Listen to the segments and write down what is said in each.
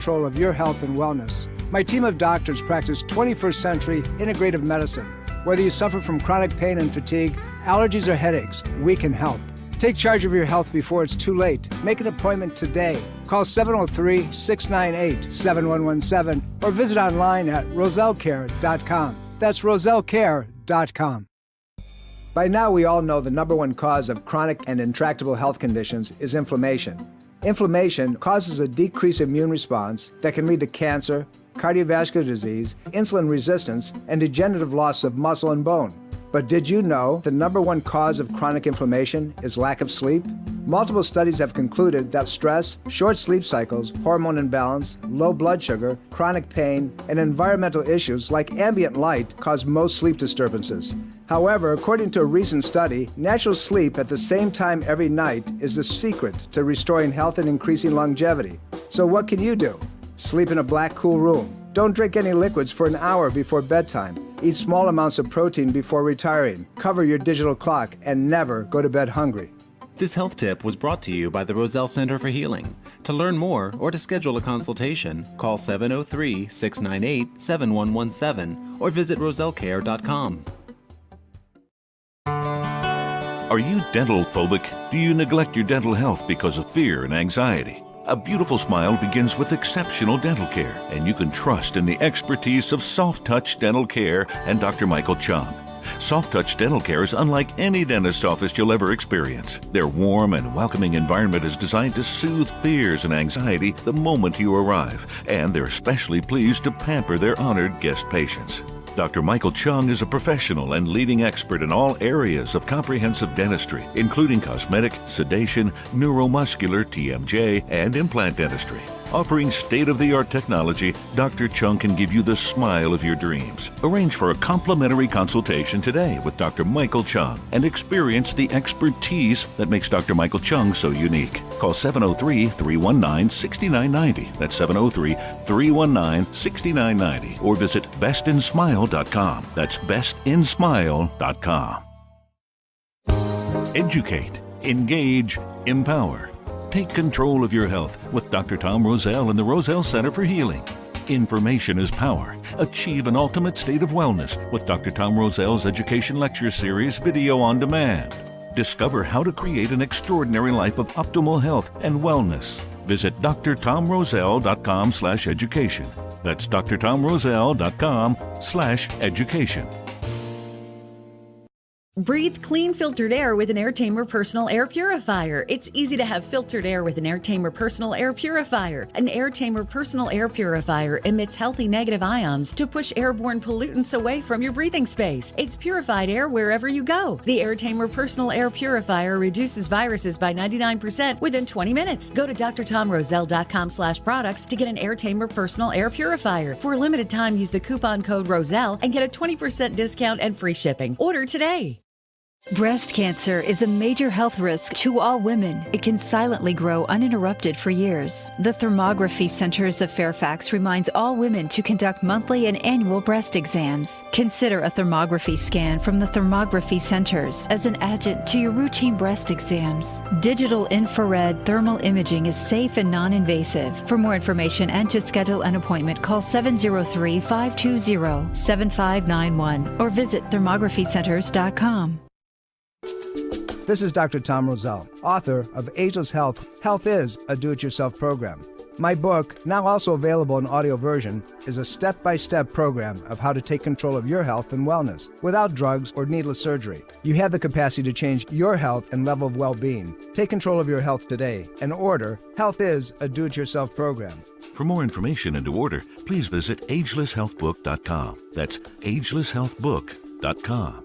control of your health and wellness. My team of doctors practice 21st century integrative medicine. Whether you suffer from chronic pain and fatigue, allergies, or headaches, we can help. Take charge of your health before it's too late. Make an appointment today. Call 703-698-7117 or visit online at rosellecare.com. That's rosellecare.com. By now, we all know the number one cause of chronic and intractable health conditions is inflammation. Inflammation causes a decreased immune response that can lead to cancer, cardiovascular disease, insulin resistance, and degenerative loss of muscle and bone. But did you know the number one cause of chronic inflammation is lack of sleep? Multiple studies have concluded that stress, short sleep cycles, hormone imbalance, low blood sugar, chronic pain, and environmental issues like ambient light cause most sleep disturbances. However, according to a recent study, natural sleep at the same time every night is the secret to restoring health and increasing longevity. So what can you do? Sleep in a black, cool room. Don't drink any liquids for an hour before bedtime. Eat small amounts of protein before retiring. Cover your digital clock and never go to bed hungry. This health tip was brought to you by the Roselle Center for Healing. To learn more or to schedule a consultation, call 703-698-7117 or visit rosellecare.com. Are you dental phobic? Do you neglect your dental health because of fear and anxiety? A beautiful smile begins with exceptional dental care, and you can trust in the expertise of Soft Touch Dental Care and Dr. Michael Chung. Soft Touch Dental Care is unlike any dentist office you'll ever experience. Their warm and welcoming environment is designed to soothe fears and anxiety the moment you arrive, and they're especially pleased to pamper their honored guest patients. Dr. Michael Chung is a professional and leading expert in all areas of comprehensive dentistry, including cosmetic, sedation, neuromuscular, TMJ, and implant dentistry. Offering state-of-the-art technology, Dr. Chung can give you the smile of your dreams. Arrange for a complimentary consultation today with Dr. Michael Chung and experience the expertise that makes Dr. Michael Chung so unique. Call 703-319-6990. That's 703-319-6990. Or visit bestinsmile.com. That's bestinsmile.com. Educate, engage, empower. Take control of your health with Dr. Tom Roselle and the Roselle Center for Healing. Information is power. Achieve an ultimate state of wellness with Dr. Tom Roselle's Education Lecture Series video on demand. Discover how to create an extraordinary life of optimal health and wellness. Visit drtomroselle.com/education. That's drtomroselle.com/education. Breathe clean filtered air with an AirTamer Personal Air Purifier. It's easy to have filtered air with an AirTamer Personal Air Purifier. An AirTamer Personal Air Purifier emits healthy negative ions to push airborne pollutants away from your breathing space. It's purified air wherever you go. The AirTamer Personal Air Purifier reduces viruses by 99% within 20 minutes. Go to drtomroselle.com/products to get an AirTamer Personal Air Purifier. For a limited time, use the coupon code Roselle and get a 20% discount and free shipping. Order today. Breast cancer is a major health risk to all women. It can silently grow uninterrupted for years. The Thermography Centers of Fairfax reminds all women to conduct monthly and annual breast exams. Consider a thermography scan from the Thermography Centers as an adjunct to your routine breast exams. Digital infrared thermal imaging is safe and non-invasive. For more information and to schedule an appointment, call 703-520-7591 or visit thermographycenters.com. This is Dr. Tom Roselle, author of Ageless Health. Health is a do-it-yourself program. My book, now also available in audio version, is a step-by-step program of how to take control of your health and wellness without drugs or needless surgery. You have the capacity to change your health and level of well-being. Take control of your health today and order Health is a do-it-yourself program. For more information and to order, please visit agelesshealthbook.com. That's agelesshealthbook.com.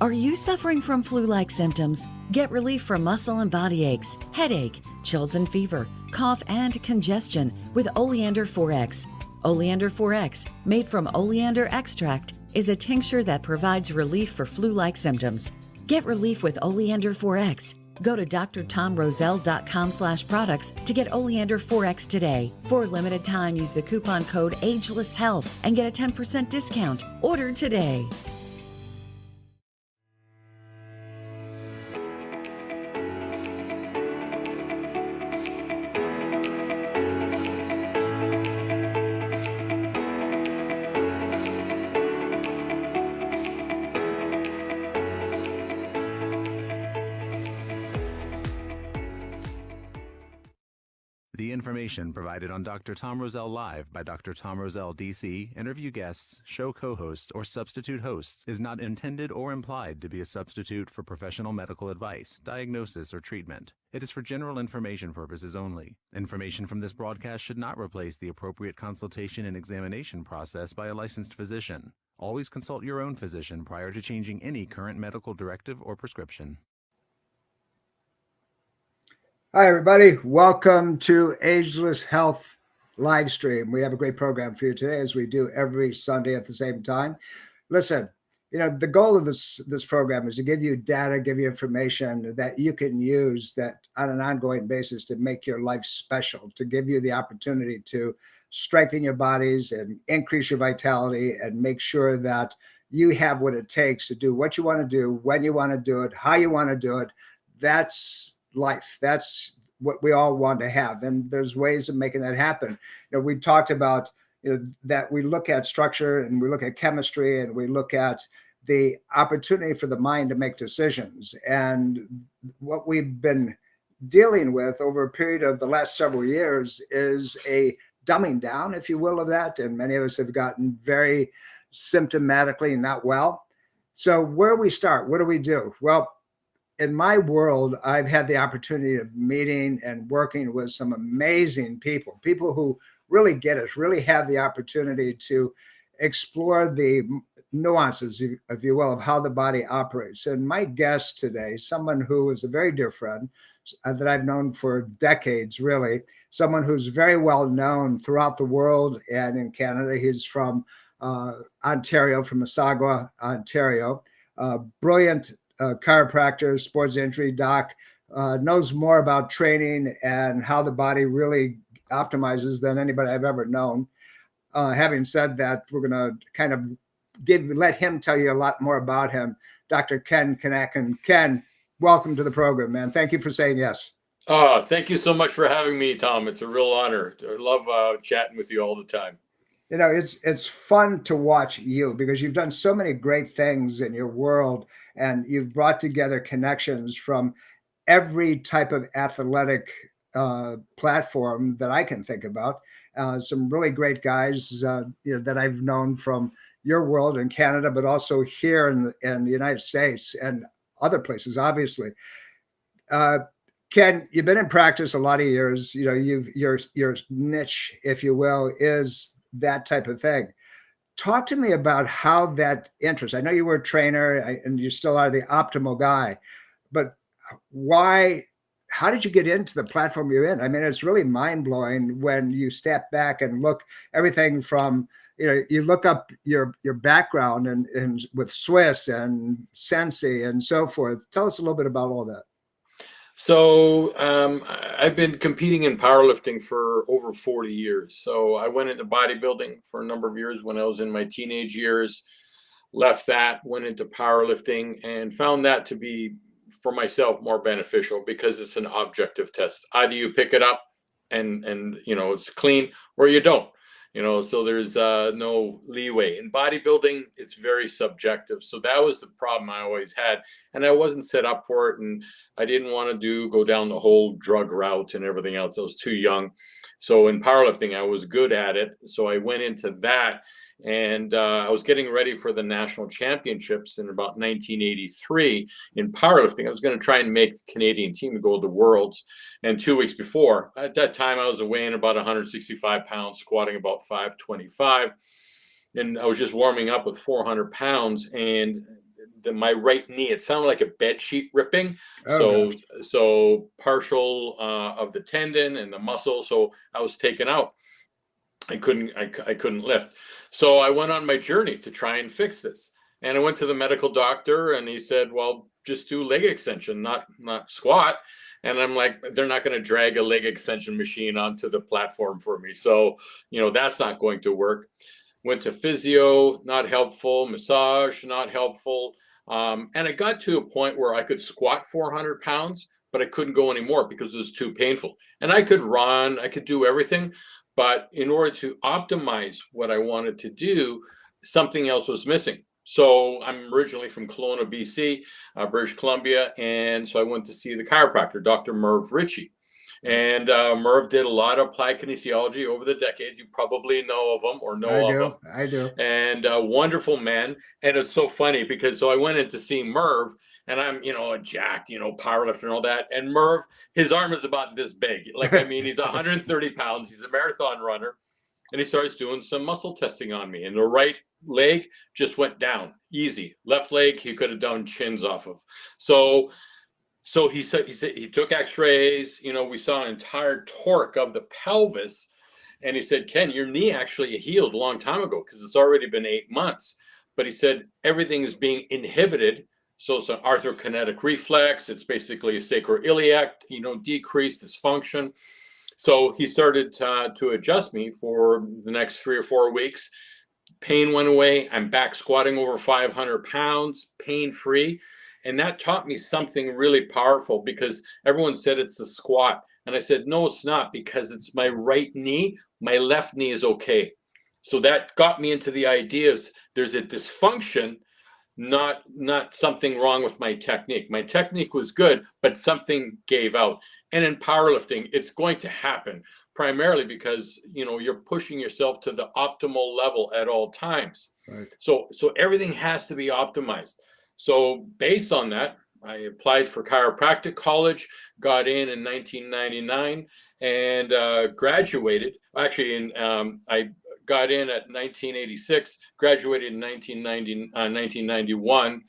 Are you suffering from flu-like symptoms? Get relief from muscle and body aches, headache, chills and fever, cough and congestion with Oleander 4X. Oleander 4X, made from oleander extract, is a tincture that provides relief for flu-like symptoms. Get relief with Oleander 4X. Go to drtomroselle.com/products to get Oleander 4X today. For a limited time, use the coupon code AgelessHealth and get a 10% discount. Order today. The information provided on Dr. Tom Roselle Live by Dr. Tom Roselle, D.C., interview guests, show co-hosts, or substitute hosts is not intended or implied to be a substitute for professional medical advice, diagnosis, or treatment. It is for general information purposes only. Information from this broadcast should not replace the appropriate consultation and examination process by a licensed physician. Always consult your own physician prior to changing any current medical directive or prescription. Hi, everybody. Welcome to Ageless Health live stream. We have a great program for you today, as we do every Sunday at the same time. Listen, the goal of this program is to give you data, give you information that you can use that on an ongoing basis to make your life special, to give you the opportunity to strengthen your bodies and increase your vitality and make sure that you have what it takes to do what you want to do, when you want to do it, how you want to do it. That's life. That's what we all want to have. And there's ways of making that happen. We talked about, that we look at structure and we look at chemistry and we look at the opportunity for the mind to make decisions. And what we've been dealing with over a period of the last several years is a dumbing down, if you will, of that. And many of us have gotten very symptomatically not well. So where do we start? What do we do? Well, in my world, I've had the opportunity of meeting and working with some amazing people who really get it, really have the opportunity to explore the nuances, if you will, of how the body operates. And my guest today, someone who is a very dear friend that I've known for decades, really, someone who's very well known throughout the world and in Canada. He's from Ontario, from Mississauga, Ontario. Brilliant chiropractor, sports injury doc, knows more about training and how the body really optimizes than anybody I've ever known. Having said that, we're going to kind of let him tell you a lot more about him. Dr. Ken Kinakin. Ken, welcome to the program, man. Thank you for saying yes. Thank you so much for having me, Tom. It's a real honor. I love chatting with you all the time. It's fun to watch you because you've done so many great things in your world, and you've brought together connections from every type of athletic platform that I can think about. Some really great guys, that I've known from your world in Canada, but also here in the United States and other places, obviously. Ken, you've been in practice a lot of years. Your niche, if you will, is that type of thing. Talk to me about how that interest. I know you were a trainer and you still are the optimal guy, but why? How did you get into the platform you're in? I mean, it's really mind blowing when you step back and look everything from, you look up your background and with Swiss and Sensi and so forth. Tell us a little bit about all that. So I've been competing in powerlifting for over 40 years. So I went into bodybuilding for a number of years when I was in my teenage years, left that, went into powerlifting, and found that to be, for myself, more beneficial because it's an objective test. Either you pick it up and it's clean, or you don't. So there's no leeway. In bodybuilding, it's very subjective. So that was the problem I always had. And I wasn't set up for it. And I didn't want to go down the whole drug route and everything else. I was too young. So in powerlifting, I was good at it. So I went into that. And I was getting ready for the national championships in about 1983 in powerlifting. I was going to try and make the Canadian team to go to the Worlds. And 2 weeks before, at that time, I was weighing about 165 pounds, squatting about 525. And I was just warming up with 400 pounds. And my right knee, it sounded like a bed sheet ripping. So partial of the tendon and the muscle. So I was taken out. I couldn't lift. So I went on my journey to try and fix this. And I went to the medical doctor and he said, well, just do leg extension, not squat. And I'm like, they're not going to drag a leg extension machine onto the platform for me. So, that's not going to work. Went to physio, not helpful. Massage, not helpful. And I got to a point where I could squat 400 pounds, but I couldn't go anymore because it was too painful. And I could run, I could do everything. But in order to optimize what I wanted to do, something else was missing. So I'm originally from Kelowna, BC, British Columbia. And so I went to see the chiropractor, Dr. Merv Ritchie. And Merv did a lot of applied kinesiology over the decades. You probably know of him or know of him. I do. And a wonderful man. And it's so funny because so I went in to see Merv, and I'm, a jacked, powerlifter and all that. And Merv, his arm is about this big. Like, I mean, he's 130 pounds. He's a marathon runner. And he starts doing some muscle testing on me. And the right leg just went down easy. Left leg, he could have done chins off of. So he said he took x-rays. We saw an entire torque of the pelvis. And he said, Ken, your knee actually healed a long time ago because it's already been 8 months. But he said everything is being inhibited. So it's an arthrokinetic reflex. It's basically a sacroiliac, decreased dysfunction. So he started to adjust me for the next 3 or 4 weeks. Pain went away. I'm back squatting over 500 pounds, pain-free. And that taught me something really powerful because everyone said it's a squat. And I said, no, it's not, because it's my right knee. My left knee is okay. So that got me into the ideas. There's a dysfunction, not something wrong with my technique. My technique was good, but something gave out. And in powerlifting, it's going to happen primarily because, you're pushing yourself to the optimal level at all times. Right. So everything has to be optimized. So based on that, I applied for chiropractic college, got in 1999, and graduated. Actually, I got in at 1986, graduated in 1991,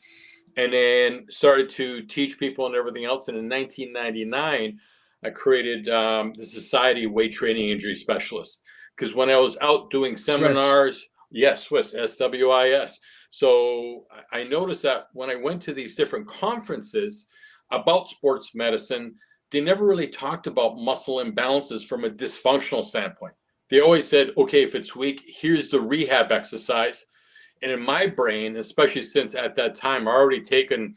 and then started to teach people and everything else. And in 1999, I created the Society of Weight Training Injury Specialists, because when I was out doing seminars, Swiss, SWIS. So I noticed that when I went to these different conferences about sports medicine, they never really talked about muscle imbalances from a dysfunctional standpoint. They always said, okay, if it's weak, here's the rehab exercise. And in my brain, especially since at that time, I already taken,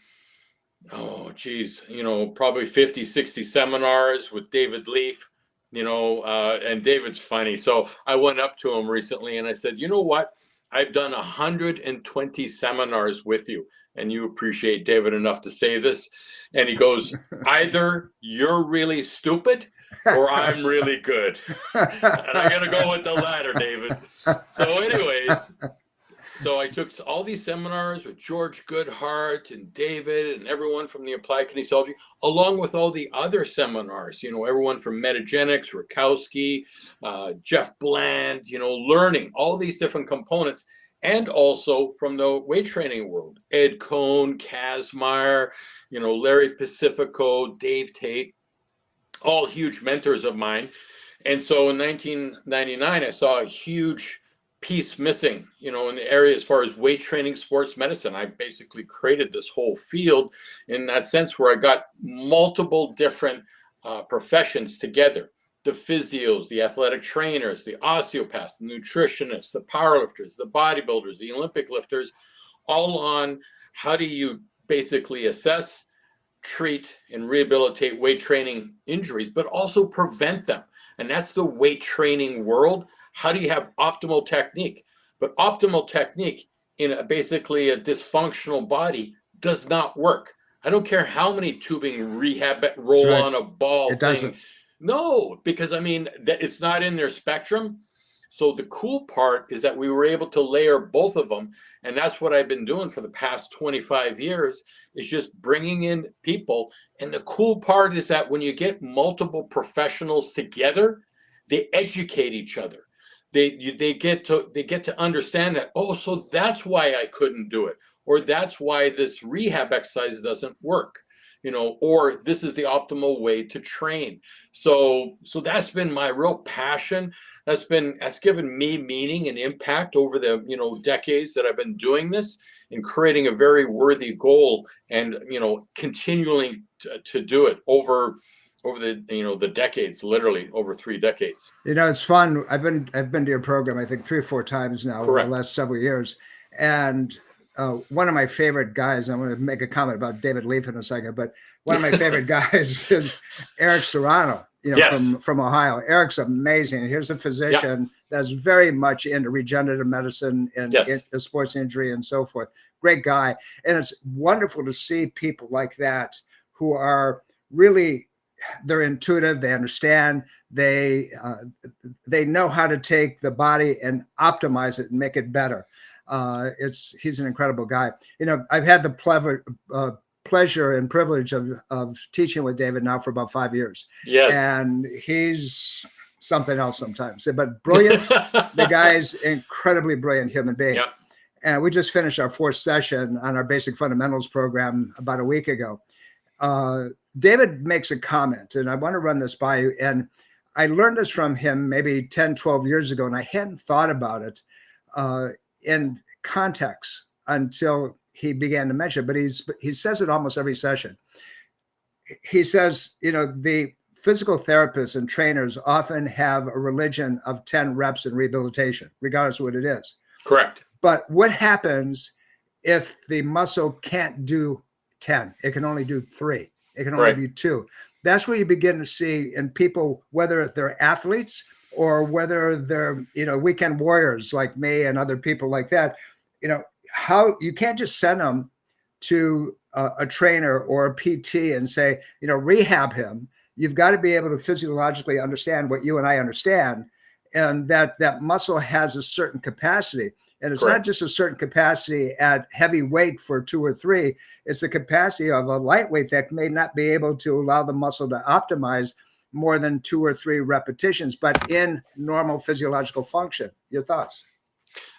probably 50, 60 seminars with David Leaf, and David's funny. So I went up to him recently and I said, you know what? I've done 120 seminars with you, and you appreciate David enough to say this. And he goes, either you're really stupid or I'm really good. And I got to go with the latter, David. So anyways, so I took all these seminars with George Goodhart and David and everyone from the applied kinesiology, along with all the other seminars, everyone from Metagenics, Rakowski, Jeff Bland, learning all these different components, and also from the weight training world, Ed Cohn, Kazmaier, Larry Pacifico, Dave Tate, all huge mentors of mine. And so in 1999, I saw a huge piece missing, in the area as far as weight training, sports medicine. I basically created this whole field in that sense where I got multiple different professions together. The physios, the athletic trainers, the osteopaths, the nutritionists, the powerlifters, the bodybuilders, the Olympic lifters, all on how do you basically assess, treat, and rehabilitate weight training injuries, but also prevent them. And that's the weight training world. How do you have optimal technique? But optimal technique in basically a dysfunctional body does not work. I don't care how many tubing rehab roll on a ball it thing. Doesn't. No, because it's not in their spectrum. So the cool part is that we were able to layer both of them. And that's what I've been doing for the past 25 years, is just bringing in people. And the cool part is that when you get multiple professionals together, they educate each other. They get to understand that, so that's why I couldn't do it, or that's why this rehab exercise doesn't work, or this is the optimal way to train. So that's been my real passion. That's given me meaning and impact over the decades that I've been doing this and creating a very worthy goal, and continuing to do it over the decades, literally over 3 decades. It's fun. I've been to your program, I think 3 or 4 times now. Correct. Over the last several years. And one of my favorite guys, I'm going to make a comment about David Leaf in a second, but one of my favorite guys is Eric Serrano, Yes. from Ohio. Eric's amazing. Here's a physician that's very much into regenerative medicine and into sports injury and so forth. Great guy. And it's wonderful to see people like that who are really they're intuitive. They understand. They know how to take the body and optimize it and make it better. He's an incredible guy. I've had the pleasure and privilege of teaching with David now for about 5 years. Yes. And he's something else sometimes, but brilliant. The guy's incredibly brilliant human being. Yep. And we just finished our 4th session on our basic fundamentals program about a week ago. David makes a comment, and I want to run this by you. And I learned this from him maybe 10, 12 years ago, and I hadn't thought about it in context until he began to mention it. But he says it almost every session. He says, the physical therapists and trainers often have a religion of 10 reps in rehabilitation, regardless of what it is. Correct. But what happens if the muscle can't do 10? It can only do 3. It can only do 2. That's where you begin to see in people, whether they're athletes or whether they're, weekend warriors like me and other people like that, how you can't just send them to a trainer or a PT and say, rehab him. You've got to be able to physiologically understand what you and I understand, and that muscle has a certain capacity. And it's Correct. Not just a certain capacity at heavy weight for 2 or 3. It's the capacity of a lightweight that may not be able to allow the muscle to optimize more than 2 or 3 repetitions, but in normal physiological function. Your thoughts?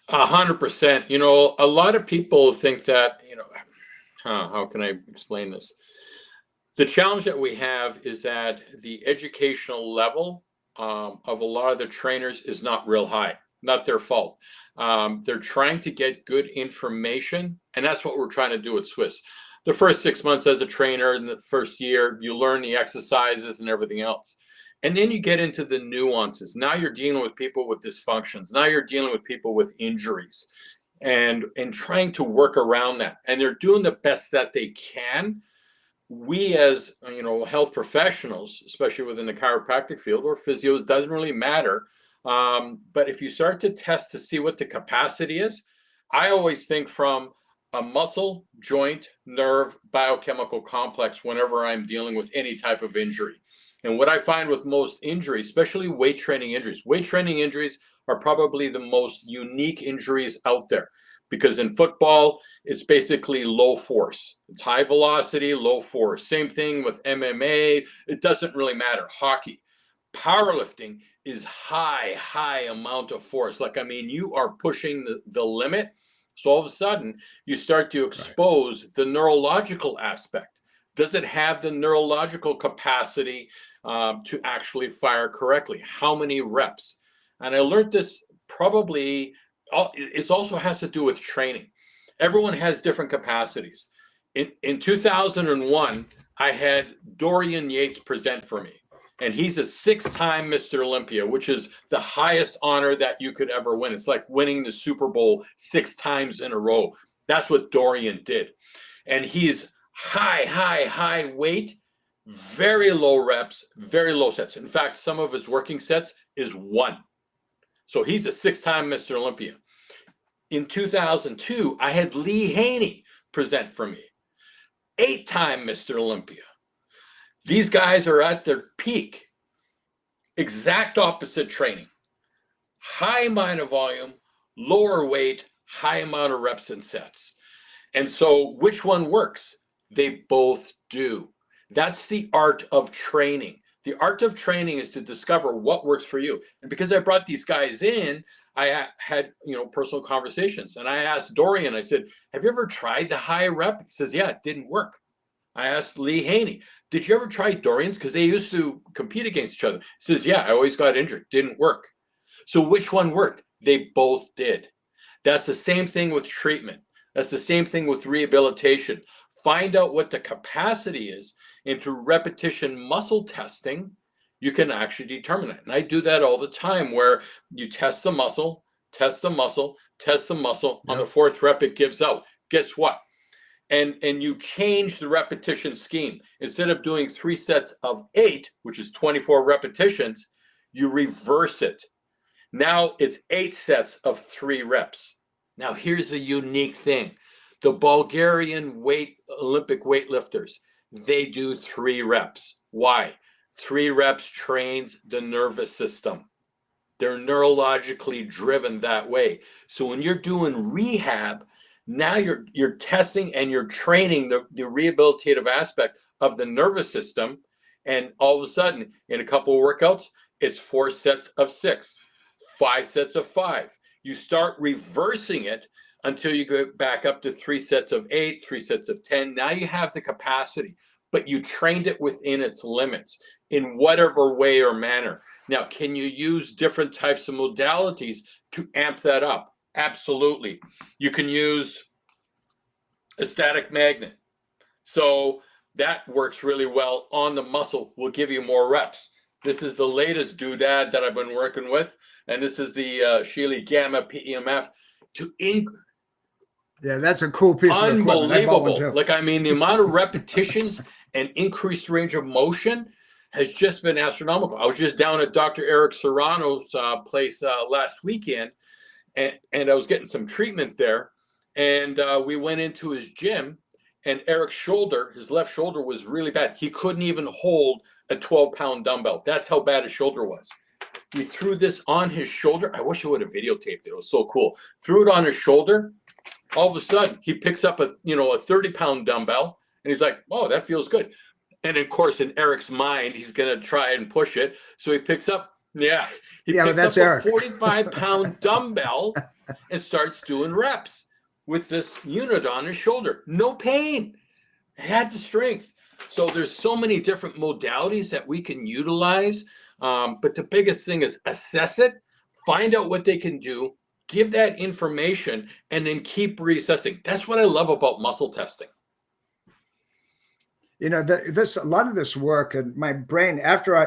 100%. A lot of people think that, how can I explain this? The challenge that we have is that the educational level of a lot of the trainers is not real high. Not their fault. They're trying to get good information, and that's what we're trying to do at Swiss. The first 6 months as a trainer, in the first year, you learn the exercises and everything else. And then you get into the nuances. Now you're dealing with people with dysfunctions. Now you're dealing with people with injuries and trying to work around that. And they're doing the best that they can. We as, health professionals, especially within the chiropractic field or physio, it doesn't really matter. But if you start to test to see what the capacity is, I always think from a muscle, joint, nerve, biochemical complex whenever I'm dealing with any type of injury. And what I find with most injuries, especially weight training injuries are probably the most unique injuries out there. Because in football, it's basically low force. It's high velocity, low force. Same thing with MMA. It doesn't really matter. Hockey. Powerlifting is high amount of force. You are pushing the limit. So all of a sudden, you start to expose the neurological aspect. Does it have the neurological capacity to actually fire correctly? How many reps? And I learned this probably, it also has to do with training. Everyone has different capacities. In 2001, I had Dorian Yates present for me. And he's a 6-time Mr. Olympia, which is the highest honor that you could ever win. It's like winning the Super Bowl 6 times in a row. That's what Dorian did. And he's high weight, very low reps, very low sets. In fact, some of his working sets is 1. So he's a 6-time Mr. Olympia. In 2002, I had Lee Haney present for me. 8-time Mr. Olympia. These guys are at their peak. Exact opposite training. High amount of volume, lower weight, high amount of reps and sets. And so which one works? They both do. That's the art of training. The art of training is to discover what works for you. And because I brought these guys in, I had, personal conversations. And I asked Dorian, I said, have you ever tried the high rep? He says, yeah, it didn't work. I asked Lee Haney, did you ever try Dorian's? Because they used to compete against each other. He says, yeah, I always got injured. Didn't work. So which one worked? They both did. That's the same thing with treatment. That's the same thing with rehabilitation. Find out what the capacity is, and through repetition muscle testing, you can actually determine it. And I do that all the time where you test the muscle. On the 4th rep, it gives out. Guess what? And you change the repetition scheme. Instead of doing 3 sets of 8, which is 24 repetitions, you reverse it. Now it's 8 sets of 3 reps. Now here's a unique thing. The Bulgarian Olympic weightlifters, they do 3 reps. Why? 3 reps trains the nervous system. They're neurologically driven that way. So when you're doing rehab, now you're testing and you're training the rehabilitative aspect of the nervous system. And all of a sudden, in a couple of workouts, it's 4 sets of 6, 5 sets of 5. You start reversing it until you go back up to 3 sets of 8, 3 sets of 10. Now you have the capacity, but you trained it within its limits in whatever way or manner. Now, can you use different types of modalities to amp that up? Absolutely. You can use a static magnet. So that works really well on the muscle, will give you more reps. This is the latest doodad that I've been working with. And this is the Shealy Gamma PEMF Yeah, that's a cool piece of equipment. Unbelievable. Like, I mean, the amount of repetitions and increased range of motion has just been astronomical. I was just down at Dr. Eric Serrano's place last weekend, and I was getting some treatment there. And we went into his gym, and Eric's shoulder, his left shoulder, was really bad. He couldn't even hold a 12-pound dumbbell. That's how bad his shoulder was. We threw this on his shoulder. I wish I would have videotaped it. It was so cool. Threw it on his shoulder. All of a sudden, he picks up a 30-pound dumbbell, and he's like, "Oh, that feels good." And of course, in Eric's mind, he's going to try and push it. So he picks up, picks up a 45-pound dumbbell and starts doing reps with this unit on his shoulder. No pain. Had the strength. So there's so many different modalities that we can utilize. But the biggest thing is assess it, find out what they can do, give that information, and then keep reassessing. That's what I love about muscle testing. You know, a lot of this work, and my brain, after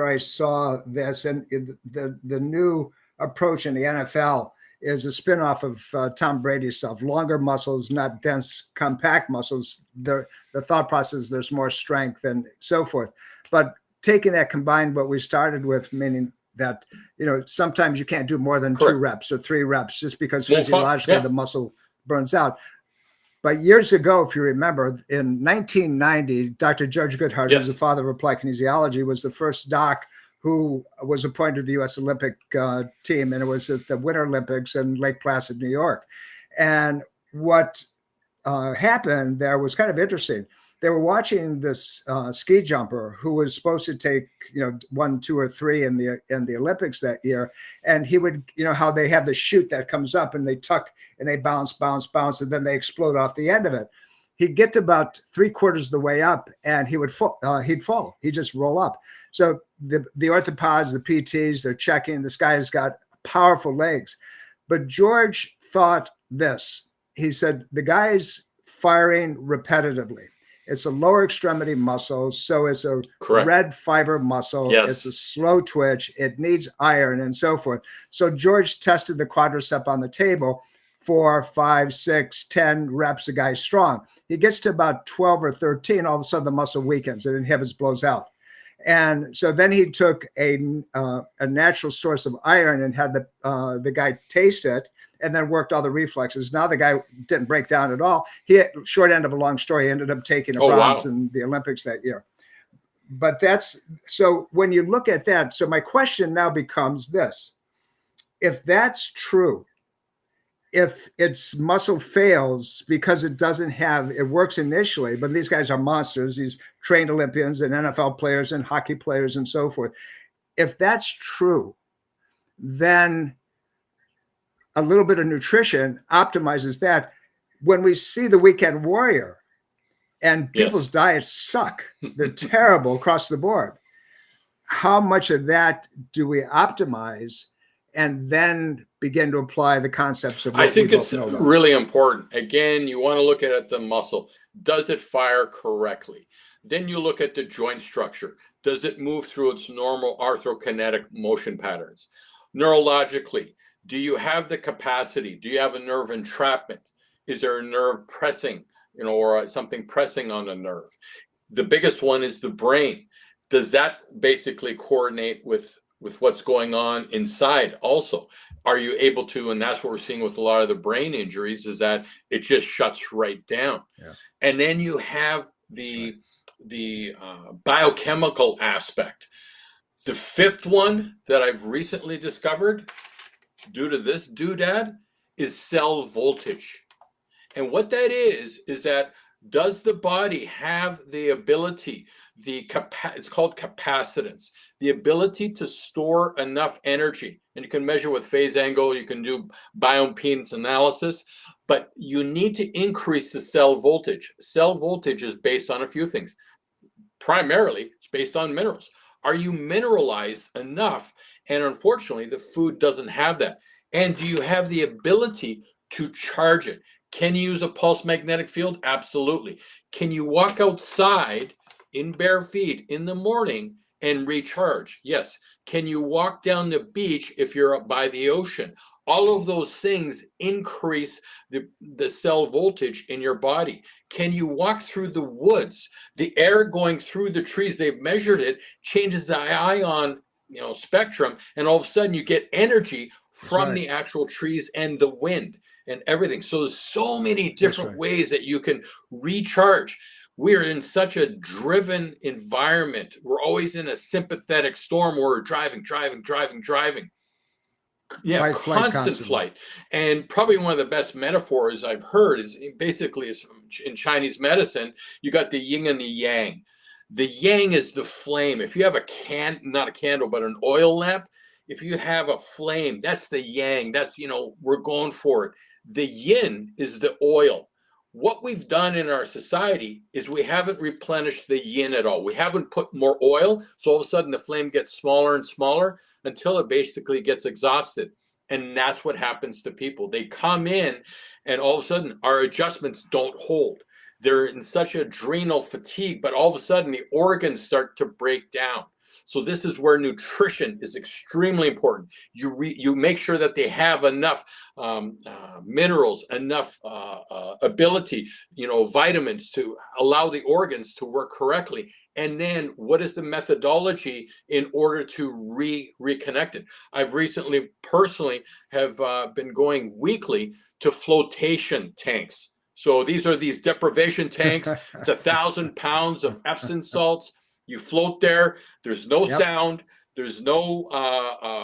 I saw this, and the new approach in the NFL is a spinoff of Tom Brady's stuff. Longer muscles, not dense, compact muscles. The thought process, there's more strength and so forth. But taking that combined, what we started with, meaning that, sometimes you can't do more than 2 reps or 3 reps just because physiologically the muscle burns out. But years ago, if you remember, in 1990, Dr. George Goodhart, who's the father of applied kinesiology, was the first doc who was appointed to the U.S. Olympic team, and it was at the Winter Olympics in Lake Placid, New York. And what happened there was kind of interesting. They were watching this ski jumper who was supposed to take 1, 2, or 3 in the Olympics that year, and he would how they have the chute that comes up and they tuck and they bounce, and then they explode off the end of it. He'd get to about 3/4 of the way up, and he would fall. He'd fall. He'd just roll up. So the orthopods, the PTs, they're checking. This guy has got powerful legs, but George thought this. He said the guy's firing repetitively. It's a lower extremity muscle, so it's a red fiber muscle. Yes. It's a slow twitch. It needs iron and so forth. So George tested the quadricep on the table, 4, 5, 6, 10 reps, the guy's strong. He gets to about 12 or 13, all of a sudden the muscle weakens, it inhibits, blows out. And so then he took a natural source of iron and had the guy taste it, and then worked all the reflexes. Now the guy didn't break down at all. He had, short end of a long story, he ended up taking a bronze in the Olympics that year. But so when you look at that, so my question now becomes this: if that's true, if its muscle fails because it works initially, but these guys are monsters, these trained Olympians and NFL players and hockey players and so forth. If that's true, then a little bit of nutrition optimizes that. When we see the weekend warrior and people's diets suck, they're terrible across the board. How much of that do we optimize and then begin to apply the concepts of what I think it's really important. Again, you want to look at the muscle. Does it fire correctly? Then you look at the joint structure. Does it move through its normal arthrokinetic motion patterns? Neurologically, do you have the capacity? Do you have a nerve entrapment? Is there a nerve pressing, or something pressing on the nerve? The biggest one is the brain. Does that basically coordinate with what's going on inside also? Are you able to, and that's what we're seeing with a lot of the brain injuries, is that it just shuts right down. Yeah. And then you have the the biochemical aspect. The fifth one that I've recently discovered due to this doodad is cell voltage. And what that is that does the body have the ability, it's called capacitance, the ability to store enough energy? And you can measure with phase angle, you can do bioimpedance analysis, but you need to increase the cell voltage. Cell voltage is based on a few things. Primarily, it's based on minerals. Are you mineralized enough? And unfortunately, the food doesn't have that. And do you have the ability to charge it? Can you use a pulse magnetic field? Absolutely. Can you walk outside in bare feet in the morning and recharge? Yes. Can you walk down the beach if you're up by the ocean? All of those things increase the cell voltage in your body. Can you walk through the woods? The air going through the trees, they've measured it, changes the ion spectrum, and all of a sudden you get energy from the actual trees and the wind and everything. So there's so many different ways that you can recharge. We're in such a driven environment. We're always in a sympathetic storm where we're driving. Yeah, constant flight. And probably one of the best metaphors I've heard is basically in Chinese medicine, you got the yin and the yang. The yang is the flame. If you have not a candle, but an oil lamp, if you have a flame, that's the yang. That's, we're going for it. The yin is the oil. What we've done in our society is we haven't replenished the yin at all. We haven't put more oil. So all of a sudden the flame gets smaller and smaller until it basically gets exhausted. And that's what happens to people. They come in and all of a sudden our adjustments don't hold. They're in such adrenal fatigue, but all of a sudden the organs start to break down. So this is where nutrition is extremely important. You make sure that they have enough minerals, enough ability, vitamins to allow the organs to work correctly. And then what is the methodology in order to reconnect it? I've recently personally have been going weekly to flotation tanks. So these are these deprivation tanks. It's 1,000 pounds of Epsom salts. You float there. There's no sound. There's no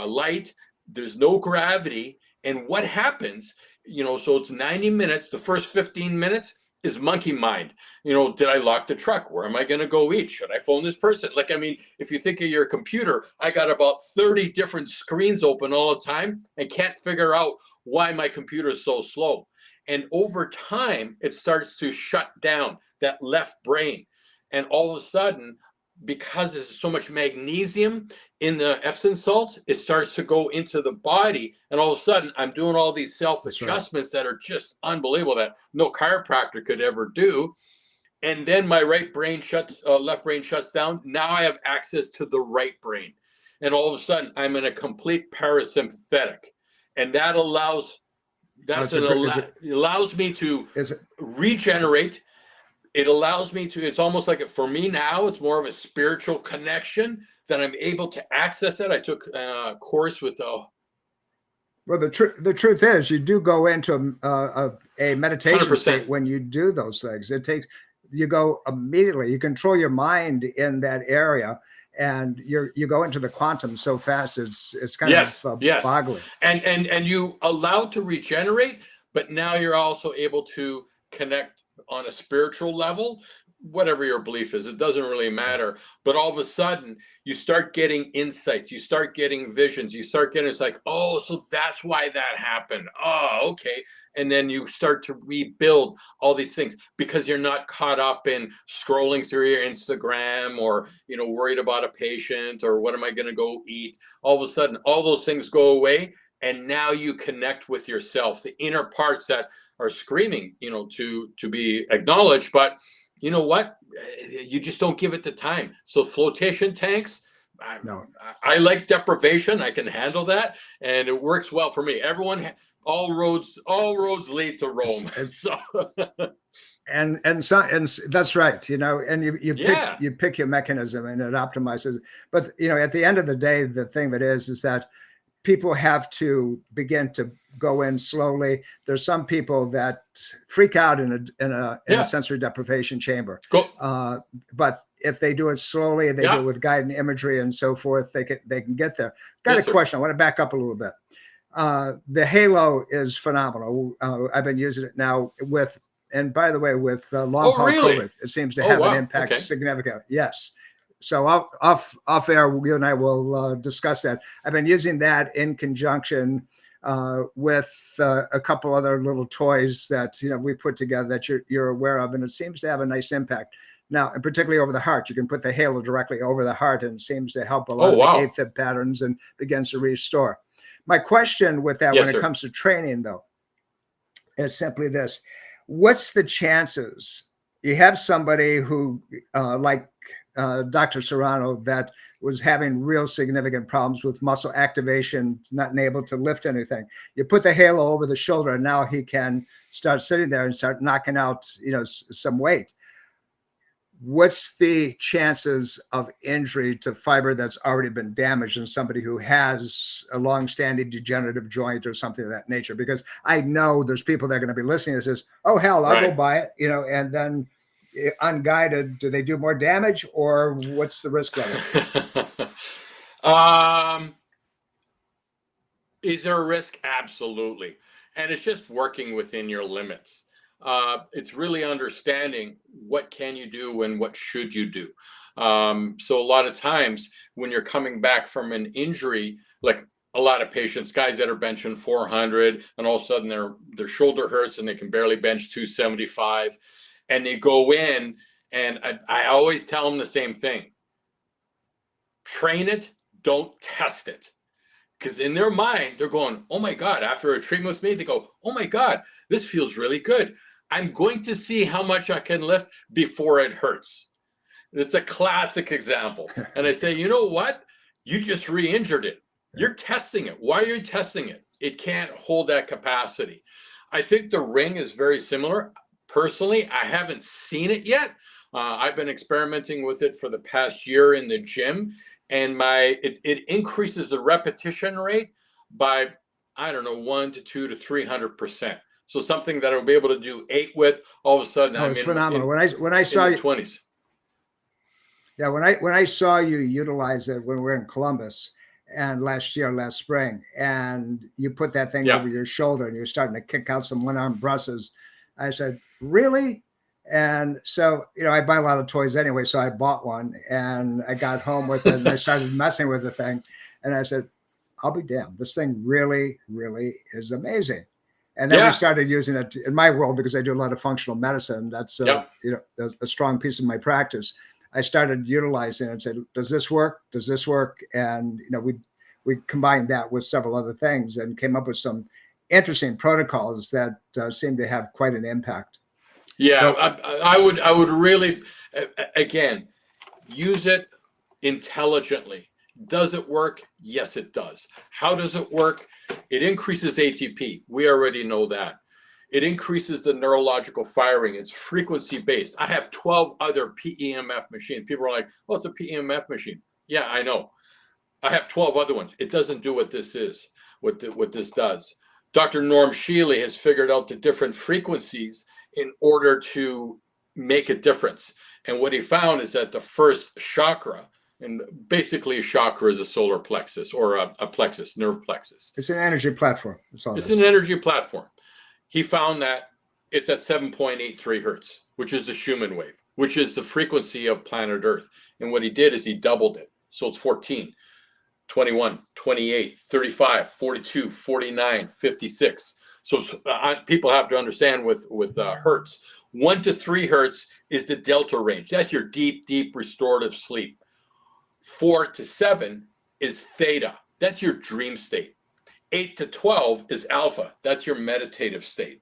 light. There's no gravity. And what happens, so it's 90 minutes. The first 15 minutes is monkey mind. Did I lock the truck? Where am I going to go eat? Should I phone this person? If you think of your computer, I got about 30 different screens open all the time and can't figure out why my computer is so slow. And over time, it starts to shut down that left brain. And all of a sudden, because there's so much magnesium in the Epsom salts, it starts to go into the body. And all of a sudden, I'm doing all these self-adjustments that are just unbelievable that no chiropractor could ever do. And then my left brain shuts down. Now I have access to the right brain. And all of a sudden, I'm in a complete parasympathetic. And that allows me to regenerate. It allows me to, it's almost like, for me now, it's more of a spiritual connection that I'm able to access it. I took a course with Well, the truth is, you do go into a meditation 100%. state when you do those things. You go immediately. You control your mind in that area, and you go into the quantum so fast. It's kind of boggling. And you allow to regenerate, but now you're also able to connect on a spiritual level, whatever your belief is, it doesn't really matter. But all of a sudden you start getting insights, you start getting visions, it's like, oh, so that's why that happened. Oh, okay. And then you start to rebuild all these things because you're not caught up in scrolling through your Instagram or, worried about a patient or what am I going to go eat? All of a sudden, all those things go away. And now you connect with yourself, the inner parts that are screaming, to be acknowledged. But you know what? You just don't give it the time. So flotation tanks, I like deprivation. I can handle that. And it works well for me. All roads lead to Rome. And that's right. And you pick your mechanism and it optimizes. But, at the end of the day, the thing that is that people have to begin to go in slowly. There's some people that freak out in a sensory deprivation chamber. But if they do it slowly, they do it with guided imagery and so forth, they can get there. Got a question. I want to back up a little bit. The Halo is phenomenal. I've been using it now with, and by the way, with long haul COVID, it seems to have an impact significantly. Yes. So off air, you and I will discuss that. I've been using that in conjunction with a couple other little toys that we put together that you're aware of, and it seems to have a nice impact. Now, and particularly over the heart, you can put the Halo directly over the heart, and it seems to help a lot of the AFib patterns and begins to restore. My question with that, when it comes to training, though, is simply this: what's the chances you have somebody who, like Dr. Serrano, that was having real significant problems with muscle activation, not able to lift anything? You put the Halo over the shoulder, and now he can start sitting there and start knocking out, some weight. What's the chances of injury to fiber that's already been damaged in somebody who has a long-standing degenerative joint or something of that nature? Because I know there's people that are going to be listening that says, "Oh hell, I'll go buy it," and then unguided, do they do more damage, or what's the risk level? Is there a risk? Absolutely. And it's just working within your limits. It's really understanding what can you do and what should you do. So a lot of times when you're coming back from an injury, like a lot of patients, guys that are benching 400 and all of a sudden their shoulder hurts and they can barely bench 275, and they go in, and I always tell them the same thing: train it, don't test it. Because in their mind, they're going, "Oh my God," after a treatment with me, they go, "Oh my God, this feels really good. I'm going to see how much I can lift before it hurts." It's a classic example. And I say, you know what? You just re-injured it. You're testing it. Why are you testing it? It can't hold that capacity. I think the ring is very similar. Personally, I haven't seen it yet. I've been experimenting with it for the past year in the gym, and it increases the repetition rate by, I don't know, 1 to 2 to 300%. So something that I'll be able to do 8 with, all of a sudden I'm phenomenal. When I saw you 20s. Yeah, when I saw you utilize it when we were in Columbus and last spring, and you put that thing over your shoulder and you're starting to kick out some one-arm brushes, I said, "Really?" And so, I buy a lot of toys anyway, so I bought one and I got home with it and I started messing with the thing, and I said, "I'll be damned. This thing really, really is amazing." And then we started using it in my world because I do a lot of functional medicine. That's a strong piece of my practice. I started utilizing it and said, "Does this work? Does this work?" And we combined that with several other things and came up with some interesting protocols that seem to have quite an impact. Yeah, so, I would really, again, use it intelligently. Does it work? Yes, it does. How does it work? It increases ATP. We already know that. It increases the neurological firing. It's frequency based. I have 12 other PEMF machines. People are like, "Oh, it's a PEMF machine." Yeah, I know. I have 12 other ones. It doesn't do what this is, what this does. Dr. Norm Shealy has figured out the different frequencies in order to make a difference. And what he found is that the first chakra, and basically a chakra is a solar plexus or a plexus, nerve plexus. It's an energy platform. It's an energy platform. He found that it's at 7.83 hertz, which is the Schumann wave, which is the frequency of planet Earth. And what he did is he doubled it. So it's 14. 21, 28, 35, 42, 49, 56. So people have to understand with hertz, 1 to 3 hertz is the delta range. That's your deep, deep restorative sleep. 4 to 7 is theta. That's your dream state. 8 to 12 is alpha. That's your meditative state.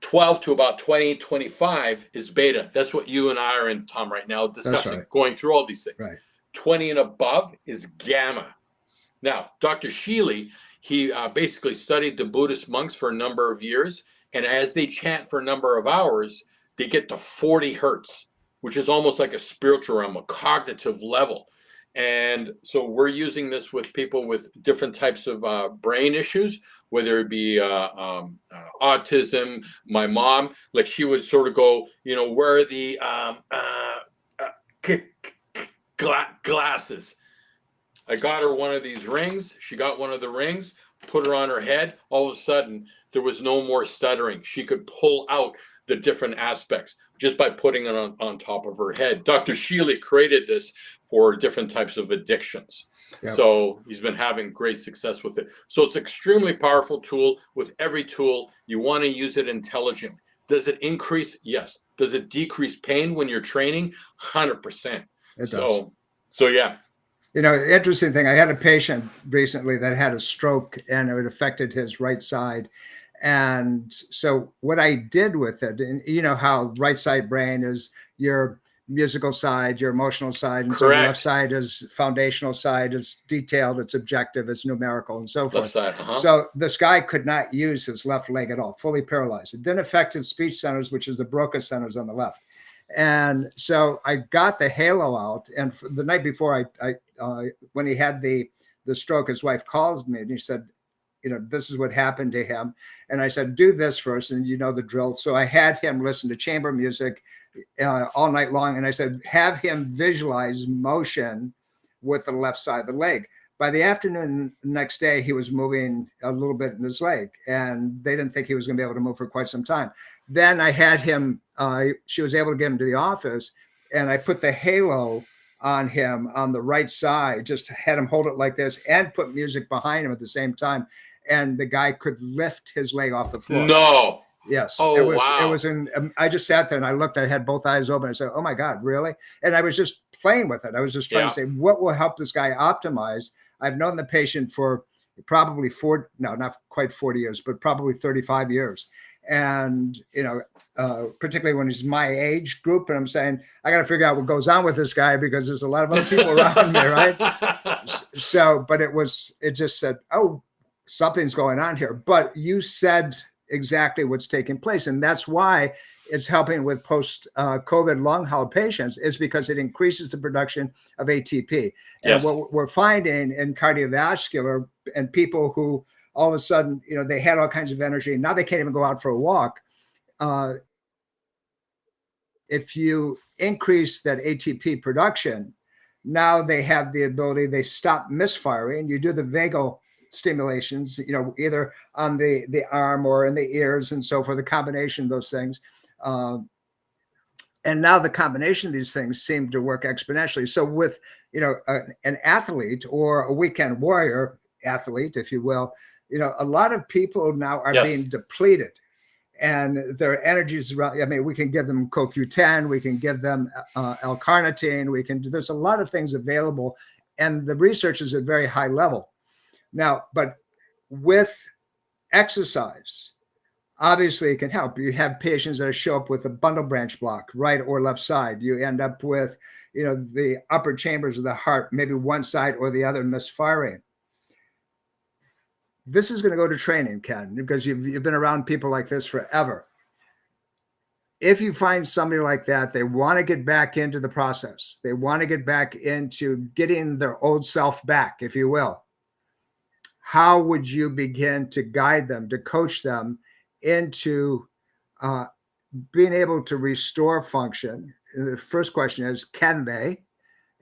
12 to about 20, 25 is beta. That's what you and I are in, Tom, right now discussing, going through all these things. Right. 20 and above is gamma. Now, Dr. Shealy, he basically studied the Buddhist monks for a number of years, and as they chant for a number of hours, they get to 40 hertz, which is almost like a spiritual realm, a cognitive level. And so we're using this with people with different types of brain issues, whether it be autism. My mom, like, she would sort of go, where are the glasses? I got her one of these rings. She got one of the rings, put her on her head. All of a sudden, there was no more stuttering. She could pull out the different aspects just by putting it on top of her head. Dr. Shealy created this for different types of addictions. Yep. So he's been having great success with it. So it's an extremely powerful tool. With every tool, you want to use it intelligently. Does it increase? Yes. Does it decrease pain when you're training? 100%. So yeah. Interesting thing. I had a patient recently that had a stroke, and it affected his right side. And so what I did with it, and you know how right side brain is your musical side, your emotional side, and Correct. So the left side is foundational side, it's detailed, it's objective, it's numerical, and so forth. Left side, So this guy could not use his left leg at all, fully paralyzed. It didn't affect his speech centers, which is the Broca centers on the left. And so I got the halo out, and the night before, when he had the stroke, his wife calls me and he said, this is what happened to him. And I said, do this first, and the drill. So I had him listen to chamber music all night long. And I said, have him visualize motion with the left side of the leg. By the afternoon, next day, he was moving a little bit in his leg, and they didn't think he was going to be able to move for quite some time. Then I had him, she was able to get him to the office, and I put the halo on him on the right side, just had him hold it like this and put music behind him at the same time. And the guy could lift his leg off the floor. No. Yes. Oh, wow. It was I just sat there and I looked, I had both eyes open. I said, oh my God, really? And I was just playing with it. I was just trying to say, what will help this guy optimize? I've known the patient for probably not quite 40 years, but probably 35 years. And, particularly when he's my age group, and I'm saying, I got to figure out what goes on with this guy because there's a lot of other people around me, right? So, but it just said, oh, something's going on here. But you said exactly what's taking place. And that's why it's helping with post-COVID long haul patients, is because it increases the production of ATP. And what we're finding in cardiovascular and people who all of a sudden, they had all kinds of energy, and now they can't even go out for a walk. If you increase that ATP production, now they have the ability, they stop misfiring. You do the vagal stimulations, either on the arm or in the ears and so forth, the combination of those things. And now the combination of these things seem to work exponentially. So with, an athlete or a weekend warrior athlete, if you will, a lot of people now are being depleted, and their energies around. I mean, we can give them CoQ10, we can give them L-carnitine, there's a lot of things available, and the research is at very high level. Now, but with exercise, obviously it can help. You have patients that show up with a bundle branch block, right or left side. You end up with, the upper chambers of the heart, maybe one side or the other misfiring. This is going to go to training, Ken, because you've been around people like this forever. If you find somebody like that, they want to get back into the process. They want to get back into getting their old self back, if you will. How would you begin to guide them, to coach them into being able to restore function? The first question is, can they?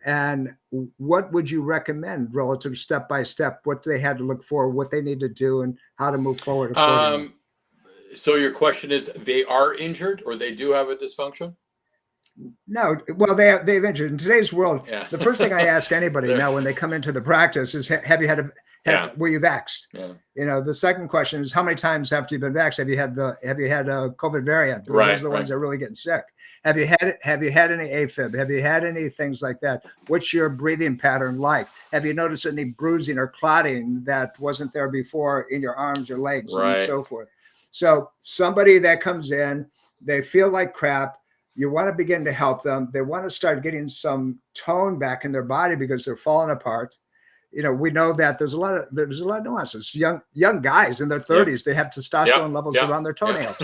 And what would you recommend relative step by step, what they had to look for, what they need to do, and how to move forward accordingly? So your question is, they are injured or they do have a dysfunction? No, well, they've injured. In today's world, the first thing I ask anybody now when they come into the practice is, have you had were you vaxxed? Yeah. The second question is, how many times after you've been vaxxed have you had a COVID variant? Because those are the ones that are really getting sick. Have you had any AFib? Have you had any things like that? What's your breathing pattern like? Have you noticed any bruising or clotting that wasn't there before in your arms or legs and so forth? So somebody that comes in, they feel like crap. You want to begin to help them. They want to start getting some tone back in their body because they're falling apart. We know that there's a lot of nuances. Young guys in their 30s, they have testosterone levels around their toenails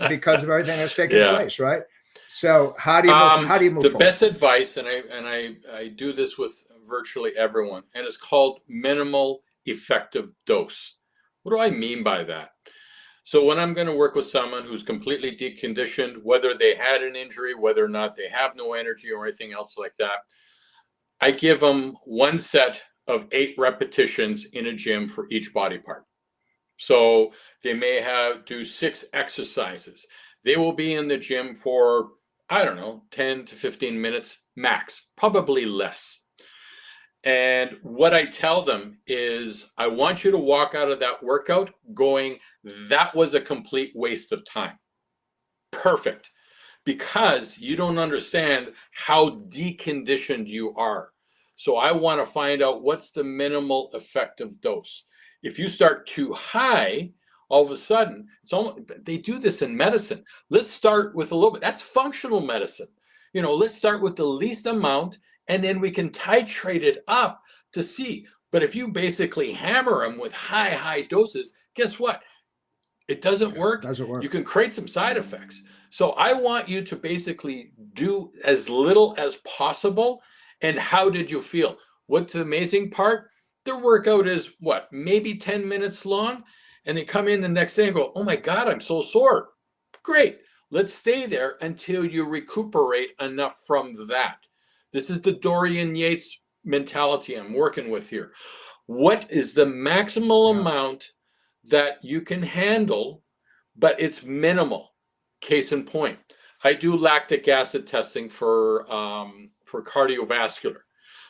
because of everything that's taking place, right? So how do you move the forward? best advice, and I do this with virtually everyone, and it's called minimal effective dose. What do I mean by that? So when I'm going to work with someone who's completely deconditioned, whether they had an injury, whether or not they have no energy or anything else like that, I give them one set of 8 repetitions in a gym for each body part. So they may do 6 exercises. They will be in the gym for, I don't know, 10 to 15 minutes max, probably less. And what I tell them is, I want you to walk out of that workout going, that was a complete waste of time. Perfect. Because you don't understand how deconditioned you are. So I want to find out what's the minimal effective dose. If you start too high, all of a sudden, they do this in medicine. Let's start with a little bit. That's functional medicine. Let's start with the least amount, and then we can titrate it up to see. But if you basically hammer them with high doses, guess what? It doesn't work. Doesn't work. You can create some side effects. So I want you to basically do as little as possible. And how did you feel? What's the amazing part? Their workout is maybe 10 minutes long. And they come in the next day and go, oh my God, I'm so sore. Great. Let's stay there until you recuperate enough from that. This is the Dorian Yates mentality I'm working with here. What is the maximal amount that you can handle, but it's minimal? Case in point, I do lactic acid testing for cardiovascular.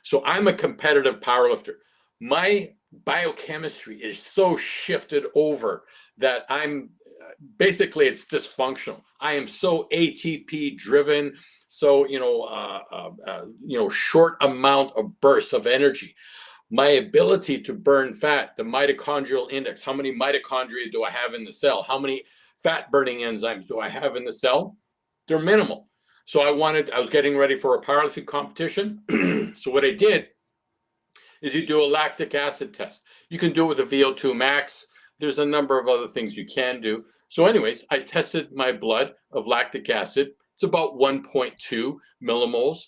So I'm a competitive powerlifter. My biochemistry is so shifted over that basically it's dysfunctional. I am so ATP driven, so short amount of bursts of energy. My ability to burn fat, the mitochondrial index, how many mitochondria do I have in the cell? How many fat burning enzymes do I have in the cell? They're minimal. So I was getting ready for a powerlifting competition. So what I did is you do a lactic acid test. You can do it with a VO2 max. There's a number of other things you can do. So anyways, I tested my blood of lactic acid. It's about 1.2 millimoles.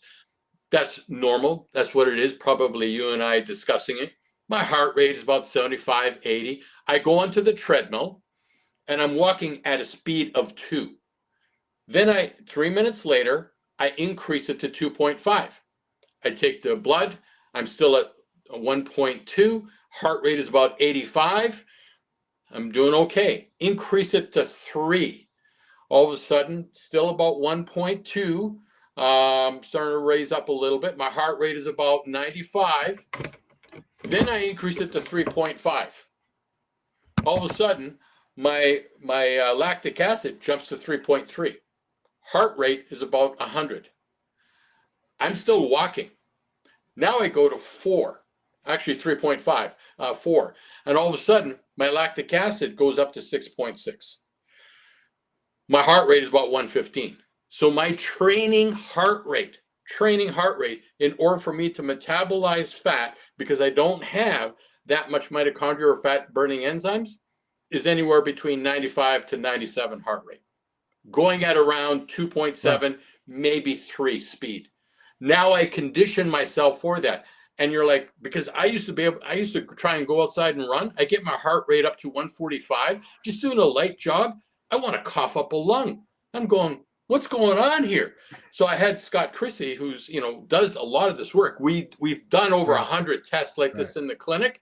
That's normal. That's what it is. Probably you and I discussing it. My heart rate is about 75, 80. I go onto the treadmill and I'm walking at a speed of 2. Then 3 minutes later, I increase it to 2.5. I take the blood. I'm still at 1.2. Heart rate is about 85. I'm doing okay. Increase it to 3. All of a sudden, still about 1.2. Starting to raise up a little bit. My heart rate is about 95. Then I increase it to 3.5. All of a sudden, my lactic acid jumps to 3.3. Heart rate is about 100. I'm still walking. Now I go to 4. Actually 3.5, 4. And all of a sudden, my lactic acid goes up to 6.6. My heart rate is about 115. So my training heart rate, in order for me to metabolize fat, because I don't have that much mitochondria or fat burning enzymes, is anywhere between 95 to 97 heart rate. Going at around 2.7, maybe 3 speed. Now I condition myself for that. And you're like, because I used to try and go outside and run. I get my heart rate up to 145, just doing a light jog. I want to cough up a lung. I'm going, what's going on here? So I had Scott Chrissy, who's, does a lot of this work. We've done over 100 tests like this in the clinic,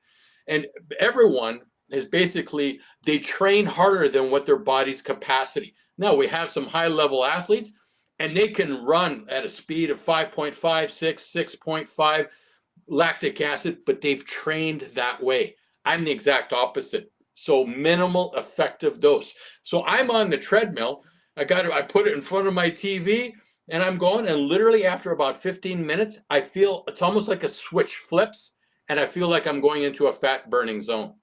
and everyone is basically, they train harder than what their body's capacity. Now we have some high level athletes and they can run at a speed of 5.5, 6, 6.5 lactic acid, but they've trained that way. I'm the exact opposite. So minimal effective dose. So I'm on the treadmill. I put it in front of my TV and I'm going, and literally after about 15 minutes, I feel it's almost like a switch flips and I feel like I'm going into a fat burning zone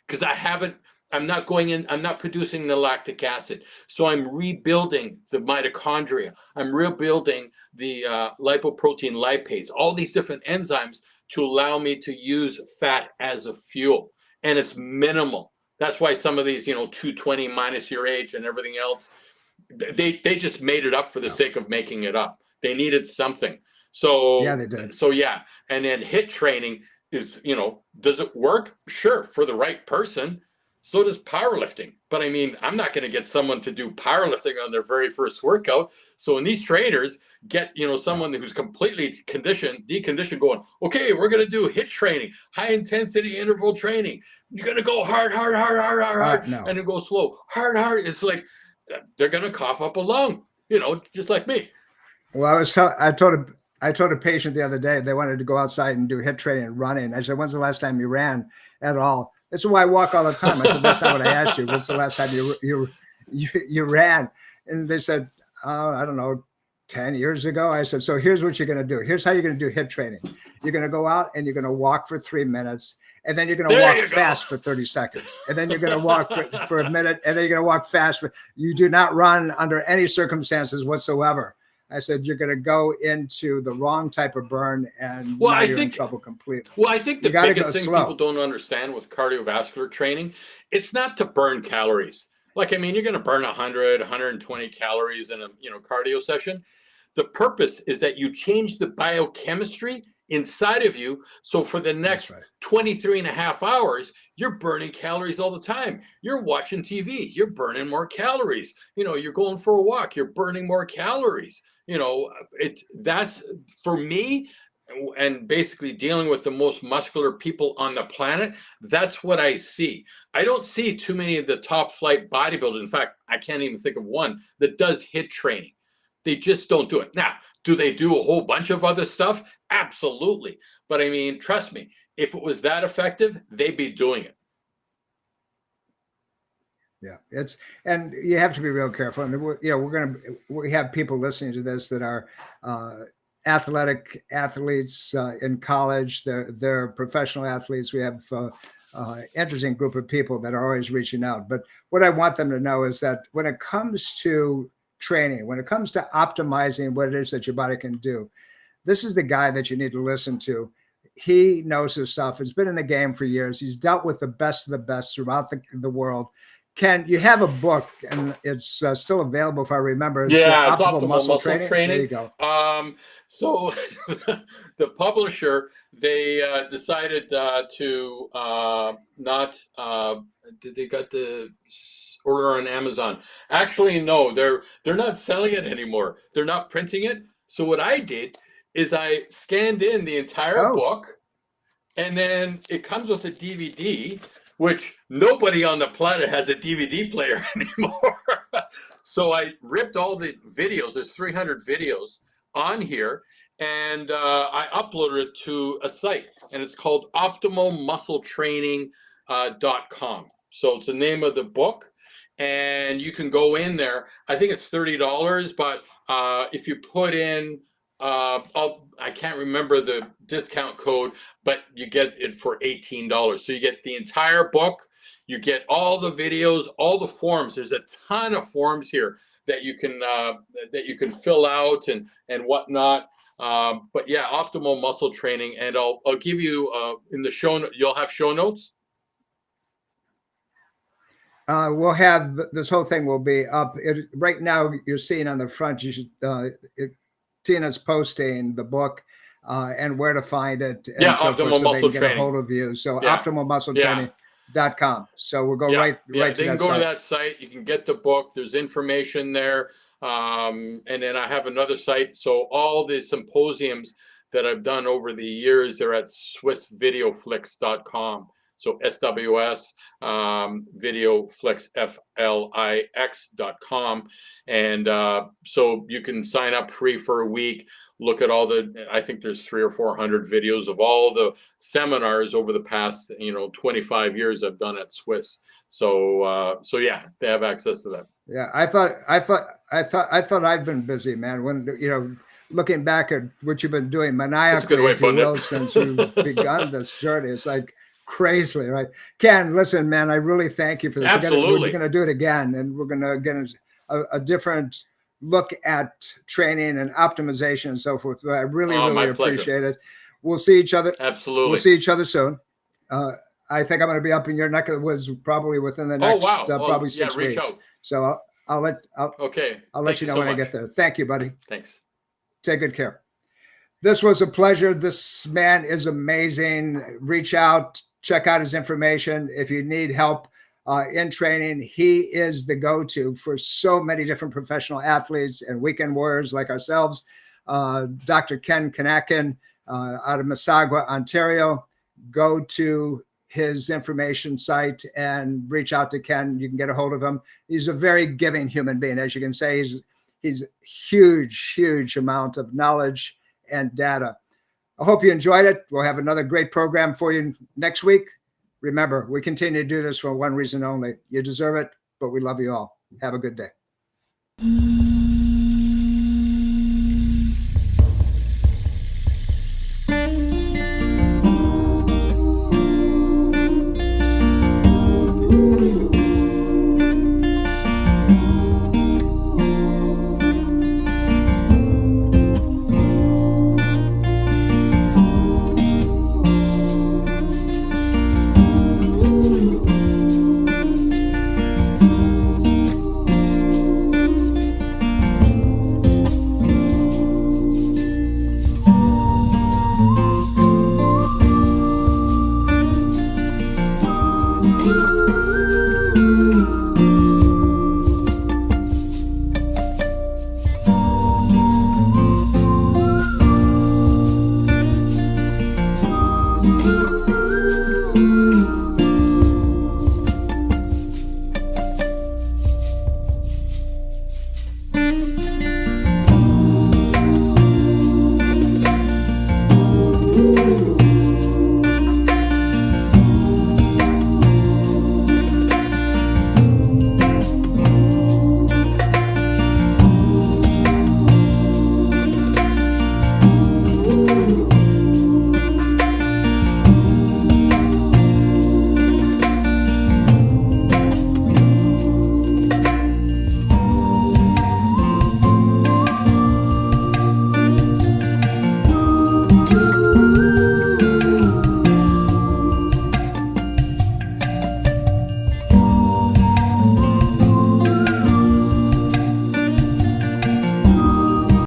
because I'm not producing the lactic acid. So I'm rebuilding the mitochondria. I'm rebuilding the lipoprotein lipase, all these different enzymes to allow me to use fat as a fuel. And it's minimal. That's why some of these, 220 minus your age and everything else, they just made it up for the sake of making it up. They needed something. So yeah, they did. So yeah, and then HIIT training is, does it work? Sure, for the right person. So does powerlifting. But I mean, I'm not going to get someone to do powerlifting on their very first workout. So when these trainers get, someone who's completely deconditioned going, okay, we're going to do HIIT training, high intensity interval training. You're going to go hard, No. and then go slow, hard. It's like they're going to cough up a lung, just like me. Well, I told a patient the other day, they wanted to go outside and do HIIT training and running. I said, when's the last time you ran at all? That's why I walk all the time. I said, that's not what I asked you. What's the last time you ran? And they said, I don't know, 10 years ago. I said, so here's what you're going to do. Here's how you're going to do HIIT training. You're going to go out and you're going to walk for 3 minutes. And then you're going to walk fast for 30 seconds. And then you're going to walk for a minute. And then you're going to walk fast. You do not run under any circumstances whatsoever. I said, you're going to go into the wrong type of burn, and now you're in trouble completely. Well, I think the biggest thing people don't understand with cardiovascular training, it's not to burn calories. Like, I mean, you're going to burn 100, 120 calories in a cardio session. The purpose is that you change the biochemistry inside of you. So for the next 23 and a half hours, you're burning calories all the time. You're watching TV, you're burning more calories. You're going for a walk, you're burning more calories. That's for me, and basically dealing with the most muscular people on the planet. That's what I see. I don't see too many of the top flight bodybuilders. In fact, I can't even think of one that does HIIT training. They just don't do it. Now, do they do a whole bunch of other stuff? Absolutely. But I mean, trust me, if it was that effective, they'd be doing it. Yeah, and you have to be real careful. And we have people listening to this that are athletes in college. They're professional athletes. We have interesting group of people that are always reaching out. But what I want them to know is that when it comes to training, when it comes to optimizing what it is that your body can do, this is the guy that you need to listen to. He knows his stuff. He's been in the game for years. He's dealt with the best of the best throughout the world. Ken, you have a book, and it's still available if I remember. It's Optimal Muscle Training. There you go. So the publisher, they decided to not. They got the order on Amazon. Actually, no, they're not selling it anymore. They're not printing it. So what I did is I scanned in the entire book, and then it comes with a DVD, which nobody on the planet has a DVD player anymore. So I ripped all the videos. There's 300 videos on here, and I uploaded it to a site, and it's called optimalmuscletraining.com. So it's the name of the book, and you can go in there. I think it's $30, but if you put in, I can't remember the discount code, but you get it for $18. So you get the entire book, you get all the videos, all the forms. There's a ton of forms here that you can fill out and whatnot. But yeah, Optimal Muscle Training, and I'll give you in the show. You'll have show notes. We'll have this whole thing will be up. Right now, you're seeing on the front. You should. Tina's posting the book and where to find it. And Optimal Muscle Training. Get a hold of you. So optimalmuscletraining.com. So we'll go right to that site. They can go to that site. You can get the book. There's information there. And then I have another site. So all the symposiums that I've done over the years, they're at swissvideoflix.com. So SWS videoflix.com. And so you can sign up free for a week, look at all I think there's 300 or 400 videos of all the seminars over the past, 25 years I've done at Swiss. So yeah, they have access to that. Yeah. I thought I've been busy, man. When, looking back at what you've been doing maniacally, if you will, since you've begun this journey, it's like, crazily, right? Ken, listen, man, I really thank you for this. Absolutely. We're going to do it again, and we're going to get a different look at training and optimization and so forth. I really appreciate it. We'll see each other. Absolutely. We'll see each other soon. I think I'm going to be up in your neck of the woods probably within the next probably 6 weeks. Out. So I'll let Thank you know so when I much. get there. Thank you, buddy. Thanks. Take good care. This was a pleasure. This man is amazing. Reach out, check out his information. If you need help in training, he is the go-to for so many different professional athletes and weekend warriors like ourselves. Dr. Ken Kinakin out of Mississauga, Ontario. Go to his information site and reach out to Ken. You can get a hold of him. He's a very giving human being. As you can say, he's huge amount of knowledge and data. I hope you enjoyed it. We'll have another great program for you next week. Remember, we continue to do this for one reason only. You deserve it, but we love you all. Have a good day.